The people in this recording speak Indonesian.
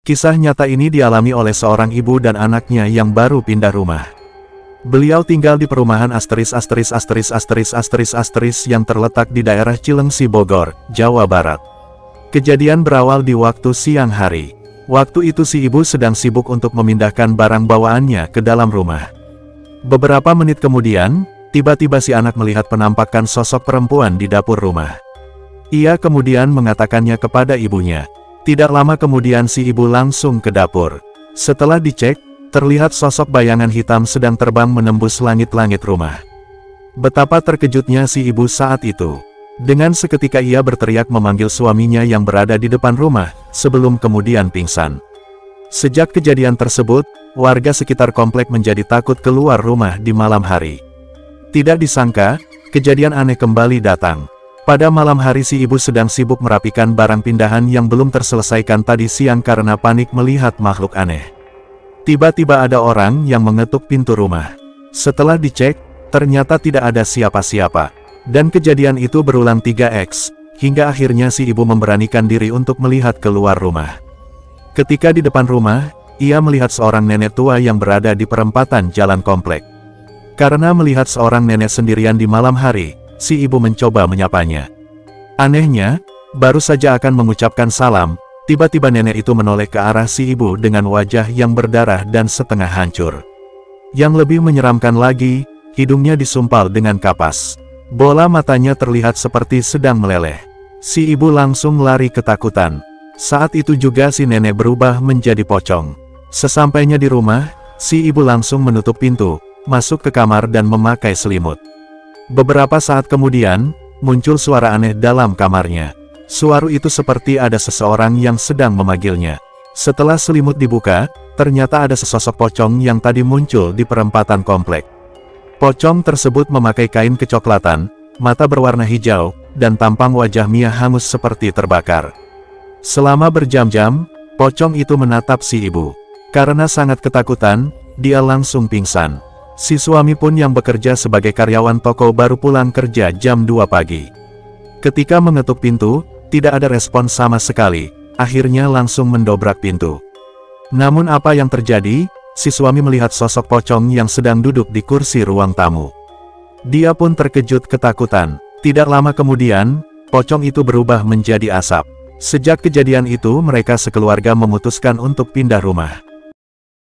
Kisah nyata ini dialami oleh seorang ibu dan anaknya yang baru pindah rumah. Beliau tinggal di perumahan yang terletak di daerah Cilengsi, Bogor, Jawa Barat. Kejadian berawal di waktu siang hari. Waktu itu si ibu sedang sibuk untuk memindahkan barang bawaannya ke dalam rumah. Beberapa menit kemudian, tiba-tiba si anak melihat penampakan sosok perempuan di dapur rumah. Ia kemudian mengatakannya kepada ibunya. Tidak lama kemudian si ibu langsung ke dapur. Setelah dicek, terlihat sosok bayangan hitam sedang terbang menembus langit-langit rumah. Betapa terkejutnya si ibu saat itu. Dengan seketika ia berteriak memanggil suaminya yang berada di depan rumah, sebelum kemudian pingsan. Sejak kejadian tersebut, warga sekitar komplek menjadi takut keluar rumah di malam hari. Tidak disangka, kejadian aneh kembali datang. Pada malam hari si ibu sedang sibuk merapikan barang pindahan yang belum terselesaikan tadi siang karena panik melihat makhluk aneh. Tiba-tiba ada orang yang mengetuk pintu rumah. Setelah dicek, ternyata tidak ada siapa-siapa. Dan kejadian itu berulang 3x, hingga akhirnya si ibu memberanikan diri untuk melihat keluar rumah. Ketika di depan rumah, ia melihat seorang nenek tua yang berada di perempatan jalan komplek. Karena melihat seorang nenek sendirian di malam hari, si ibu mencoba menyapanya. Anehnya, baru saja akan mengucapkan salam, tiba-tiba nenek itu menoleh ke arah si ibu dengan wajah yang berdarah dan setengah hancur. Yang lebih menyeramkan lagi, hidungnya disumpal dengan kapas. Bola matanya terlihat seperti sedang meleleh. Si ibu langsung lari ketakutan. Saat itu juga si nenek berubah menjadi pocong. Sesampainya di rumah, si ibu langsung menutup pintu, masuk ke kamar dan memakai selimut. Beberapa saat kemudian, muncul suara aneh dalam kamarnya. Suara itu seperti ada seseorang yang sedang memanggilnya. Setelah selimut dibuka, ternyata ada sesosok pocong yang tadi muncul di perempatan komplek. Pocong tersebut memakai kain kecoklatan, mata berwarna hijau, dan tampang wajah Mia hangus seperti terbakar. Selama berjam-jam, pocong itu menatap si ibu. Karena sangat ketakutan, dia langsung pingsan. Si suami pun yang bekerja sebagai karyawan toko baru pulang kerja jam 2 pagi. Ketika mengetuk pintu, tidak ada respon sama sekali, akhirnya langsung mendobrak pintu. Namun apa yang terjadi? Si suami melihat sosok pocong yang sedang duduk di kursi ruang tamu. Dia pun terkejut ketakutan. Tidak lama kemudian, pocong itu berubah menjadi asap. Sejak kejadian itu mereka sekeluarga memutuskan untuk pindah rumah.